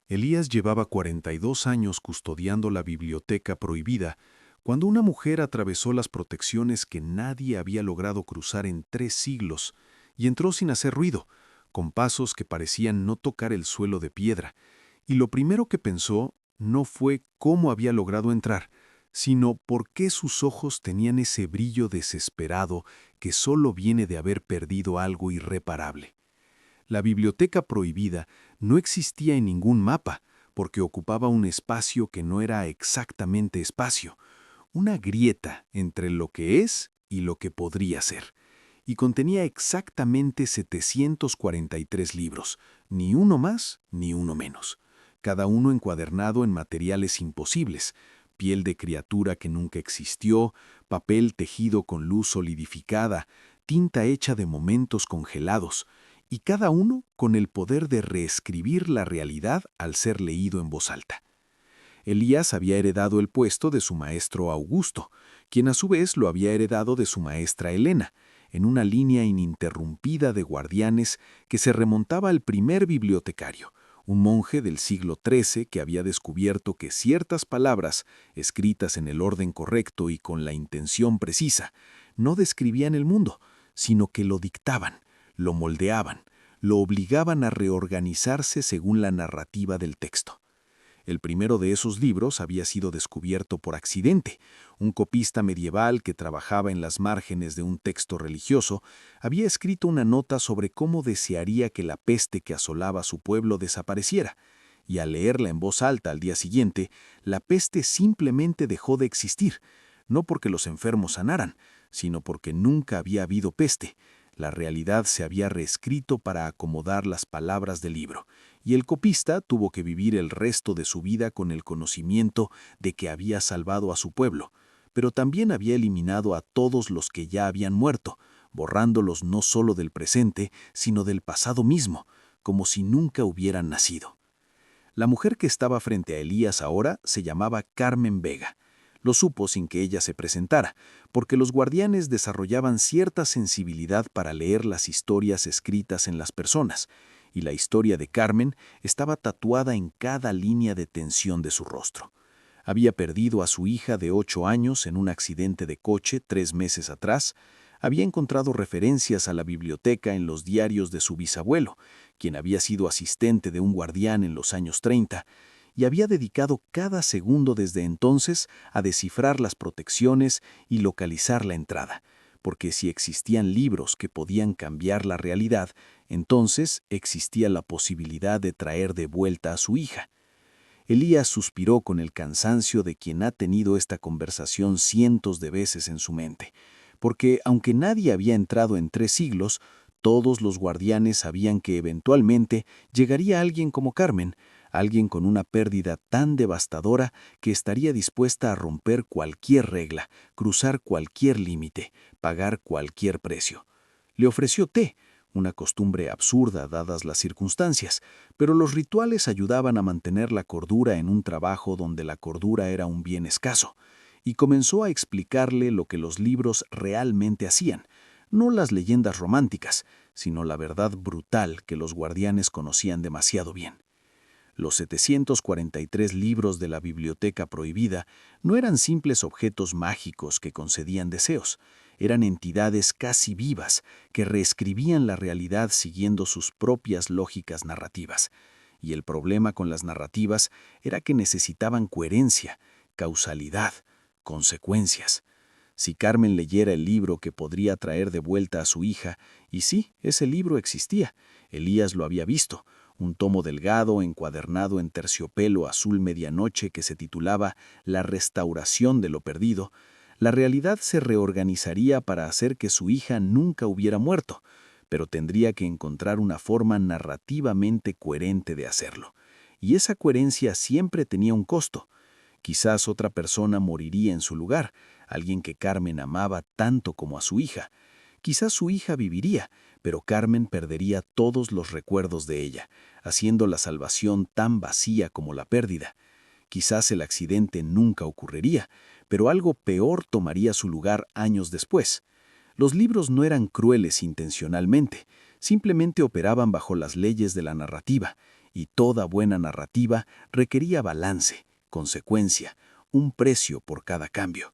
Elías llevaba 42 años custodiando la biblioteca prohibida cuando una mujer atravesó las protecciones que nadie había logrado cruzar en 3 siglos y entró sin hacer ruido, con pasos que parecían no tocar el suelo de piedra. Y lo primero que pensó no fue cómo había logrado entrar, sino por qué sus ojos tenían ese brillo desesperado que solo viene de haber perdido algo irreparable. La biblioteca prohibida no existía en ningún mapa, porque ocupaba un espacio que no era exactamente espacio, una grieta entre lo que es y lo que podría ser, y contenía exactamente 743 libros, ni uno más ni uno menos, cada uno encuadernado en materiales imposibles, piel de criatura que nunca existió, papel tejido con luz solidificada, tinta hecha de momentos congelados, y cada uno con el poder de reescribir la realidad al ser leído en voz alta. Elías había heredado el puesto de su maestro Augusto, quien a su vez lo había heredado de su maestra Helena, en una línea ininterrumpida de guardianes que se remontaba al primer bibliotecario, un monje del siglo XIII que había descubierto que ciertas palabras, escritas en el orden correcto y con la intención precisa, no describían el mundo, sino que lo dictaban, lo moldeaban, lo obligaban a reorganizarse según la narrativa del texto. El primero de esos libros había sido descubierto por accidente. Un copista medieval que trabajaba en las márgenes de un texto religioso había escrito una nota sobre cómo desearía que la peste que asolaba su pueblo desapareciera, y al leerla en voz alta al día siguiente, la peste simplemente dejó de existir, no porque los enfermos sanaran, sino porque nunca había habido peste. La realidad se había reescrito para acomodar las palabras del libro, y el copista tuvo que vivir el resto de su vida con el conocimiento de que había salvado a su pueblo, pero también había eliminado a todos los que ya habían muerto, borrándolos no solo del presente, sino del pasado mismo, como si nunca hubieran nacido. La mujer que estaba frente a Elías ahora se llamaba Carmen Vega. Lo supo sin que ella se presentara, porque los guardianes desarrollaban cierta sensibilidad para leer las historias escritas en las personas, y la historia de Carmen estaba tatuada en cada línea de tensión de su rostro. Había perdido a su hija de 8 años en un accidente de coche 3 meses atrás, había encontrado referencias a la biblioteca en los diarios de su bisabuelo, quien había sido asistente de un guardián en los años 30, y había dedicado cada segundo desde entonces a descifrar las protecciones y localizar la entrada, porque si existían libros que podían cambiar la realidad, entonces existía la posibilidad de traer de vuelta a su hija. Elías suspiró con el cansancio de quien ha tenido esta conversación cientos de veces en su mente, porque aunque nadie había entrado en 3 siglos, todos los guardianes sabían que eventualmente llegaría alguien como Carmen, alguien con una pérdida tan devastadora que estaría dispuesta a romper cualquier regla, cruzar cualquier límite, pagar cualquier precio. Le ofreció té, una costumbre absurda dadas las circunstancias, pero los rituales ayudaban a mantener la cordura en un trabajo donde la cordura era un bien escaso, y comenzó a explicarle lo que los libros realmente hacían, no las leyendas románticas, sino la verdad brutal que los guardianes conocían demasiado bien. Los 743 libros de la biblioteca prohibida no eran simples objetos mágicos que concedían deseos, eran entidades casi vivas que reescribían la realidad siguiendo sus propias lógicas narrativas. Y el problema con las narrativas era que necesitaban coherencia, causalidad, consecuencias. Si Carmen leyera el libro que podría traer de vuelta a su hija, y sí, ese libro existía, Elías lo había visto, un tomo delgado encuadernado en terciopelo azul medianoche que se titulaba La restauración de lo perdido, la realidad se reorganizaría para hacer que su hija nunca hubiera muerto, pero tendría que encontrar una forma narrativamente coherente de hacerlo. Y esa coherencia siempre tenía un costo. Quizás otra persona moriría en su lugar, alguien que Carmen amaba tanto como a su hija. Quizás su hija viviría, pero Carmen perdería todos los recuerdos de ella, haciendo la salvación tan vacía como la pérdida. Quizás el accidente nunca ocurriría, pero algo peor tomaría su lugar años después. Los libros no eran crueles intencionalmente, simplemente operaban bajo las leyes de la narrativa, y toda buena narrativa requería balance, consecuencia, un precio por cada cambio.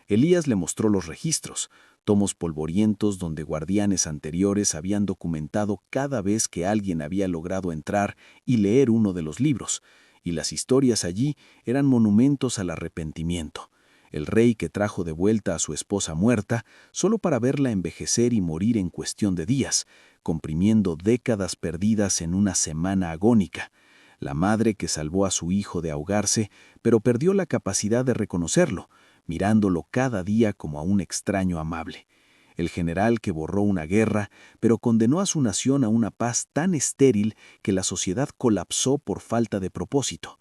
Elías le mostró los registros, tomos polvorientos donde guardianes anteriores habían documentado cada vez que alguien había logrado entrar y leer uno de los libros, y las historias allí eran monumentos al arrepentimiento. El rey que trajo de vuelta a su esposa muerta solo para verla envejecer y morir en cuestión de días, comprimiendo décadas perdidas en una semana agónica. La madre que salvó a su hijo de ahogarse, pero perdió la capacidad de reconocerlo, mirándolo cada día como a un extraño amable. El general que borró una guerra, pero condenó a su nación a una paz tan estéril que la sociedad colapsó por falta de propósito.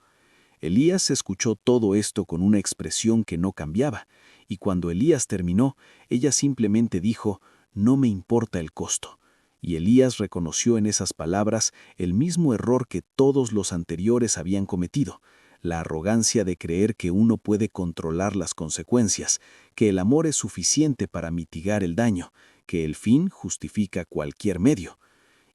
Elías escuchó todo esto con una expresión que no cambiaba, y cuando Elías terminó, ella simplemente dijo, «No me importa el costo». Y Elías reconoció en esas palabras el mismo error que todos los anteriores habían cometido, la arrogancia de creer que uno puede controlar las consecuencias, que el amor es suficiente para mitigar el daño, que el fin justifica cualquier medio.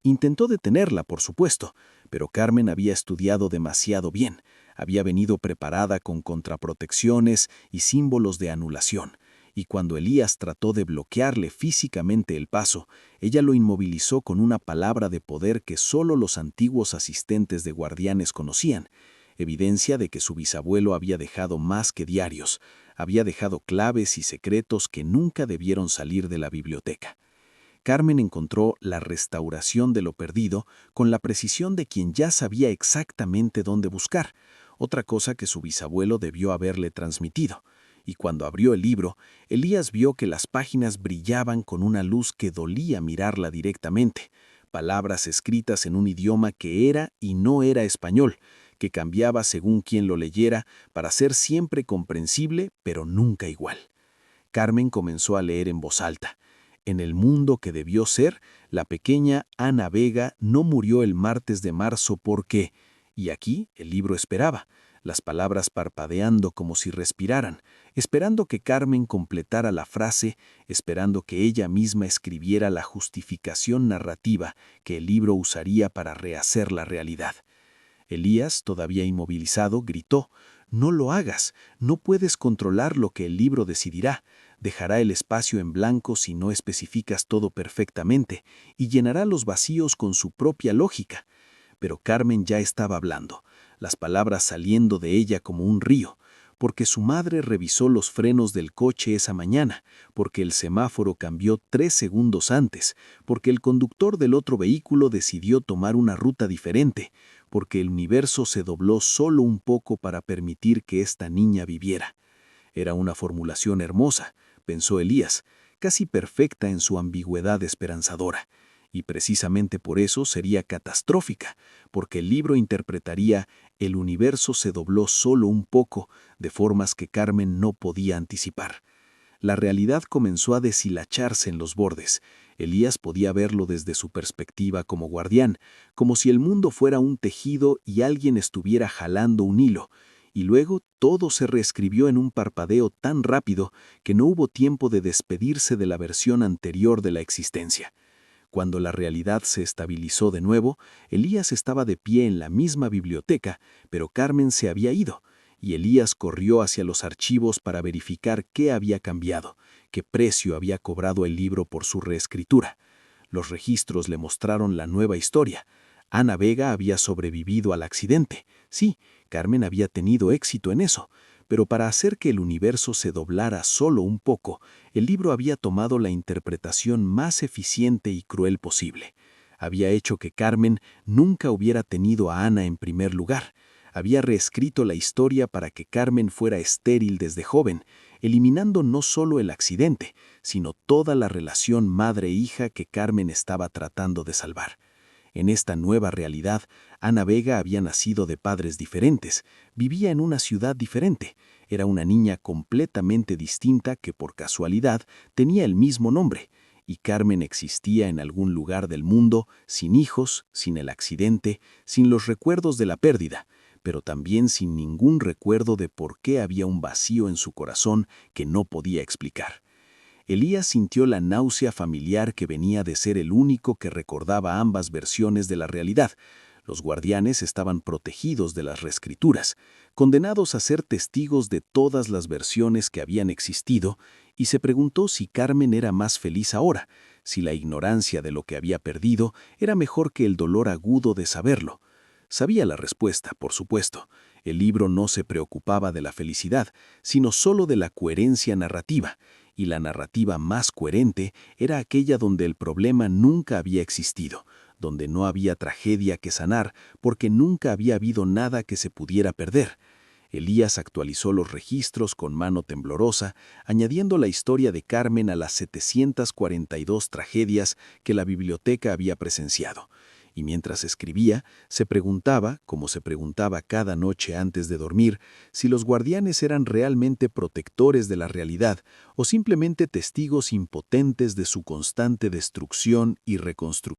Intentó detenerla, por supuesto, pero Carmen había estudiado demasiado bien, había venido preparada con contraprotecciones y símbolos de anulación, y cuando Elías trató de bloquearle físicamente el paso, ella lo inmovilizó con una palabra de poder que solo los antiguos asistentes de guardianes conocían, evidencia de que su bisabuelo había dejado más que diarios, había dejado claves y secretos que nunca debieron salir de la biblioteca. Carmen encontró la restauración de lo perdido con la precisión de quien ya sabía exactamente dónde buscar, otra cosa que su bisabuelo debió haberle transmitido. Y cuando abrió el libro, Elías vio que las páginas brillaban con una luz que dolía mirarla directamente, palabras escritas en un idioma que era y no era español, que cambiaba según quien lo leyera para ser siempre comprensible, pero nunca igual. Carmen comenzó a leer en voz alta. En el mundo que debió ser, la pequeña Ana Vega no murió el martes de marzo porque... Y aquí el libro esperaba, las palabras parpadeando como si respiraran, esperando que Carmen completara la frase, esperando que ella misma escribiera la justificación narrativa que el libro usaría para rehacer la realidad. Elías, todavía inmovilizado, gritó, «No lo hagas, no puedes controlar lo que el libro decidirá. Dejará el espacio en blanco si no especificas todo perfectamente y llenará los vacíos con su propia lógica». Pero Carmen ya estaba hablando, las palabras saliendo de ella como un río, porque su madre revisó los frenos del coche esa mañana, porque el semáforo cambió 3 segundos antes, porque el conductor del otro vehículo decidió tomar una ruta diferente, porque el universo se dobló solo un poco para permitir que esta niña viviera. Era una formulación hermosa, pensó Elías, casi perfecta en su ambigüedad esperanzadora. Y precisamente por eso sería catastrófica, porque el libro interpretaría «el universo se dobló solo un poco» de formas que Carmen no podía anticipar. La realidad comenzó a deshilacharse en los bordes. Elías podía verlo desde su perspectiva como guardián, como si el mundo fuera un tejido y alguien estuviera jalando un hilo, y luego todo se reescribió en un parpadeo tan rápido que no hubo tiempo de despedirse de la versión anterior de la existencia. Cuando la realidad se estabilizó de nuevo, Elías estaba de pie en la misma biblioteca, pero Carmen se había ido, y Elías corrió hacia los archivos para verificar qué había cambiado, qué precio había cobrado el libro por su reescritura. Los registros le mostraron la nueva historia. Ana Vega había sobrevivido al accidente. Sí, Carmen había tenido éxito en eso, pero para hacer que el universo se doblara solo un poco, el libro había tomado la interpretación más eficiente y cruel posible. Había hecho que Carmen nunca hubiera tenido a Ana en primer lugar. Había reescrito la historia para que Carmen fuera estéril desde joven, eliminando no solo el accidente, sino toda la relación madre-hija que Carmen estaba tratando de salvar. En esta nueva realidad, Ana Vega había nacido de padres diferentes, vivía en una ciudad diferente, era una niña completamente distinta que por casualidad tenía el mismo nombre, y Carmen existía en algún lugar del mundo, sin hijos, sin el accidente, sin los recuerdos de la pérdida, pero también sin ningún recuerdo de por qué había un vacío en su corazón que no podía explicar. Elías sintió la náusea familiar que venía de ser el único que recordaba ambas versiones de la realidad, Los guardianes estaban protegidos de las reescrituras, condenados a ser testigos de todas las versiones que habían existido, y se preguntó si Carmen era más feliz ahora, si la ignorancia de lo que había perdido era mejor que el dolor agudo de saberlo. Sabía la respuesta, por supuesto. El libro no se preocupaba de la felicidad, sino solo de la coherencia narrativa, y la narrativa más coherente era aquella donde el problema nunca había existido, donde no había tragedia que sanar porque nunca había habido nada que se pudiera perder. Elías actualizó los registros con mano temblorosa, añadiendo la historia de Carmen a las 742 tragedias que la biblioteca había presenciado. Y mientras escribía, se preguntaba, como se preguntaba cada noche antes de dormir, si los guardianes eran realmente protectores de la realidad o simplemente testigos impotentes de su constante destrucción y reconstrucción.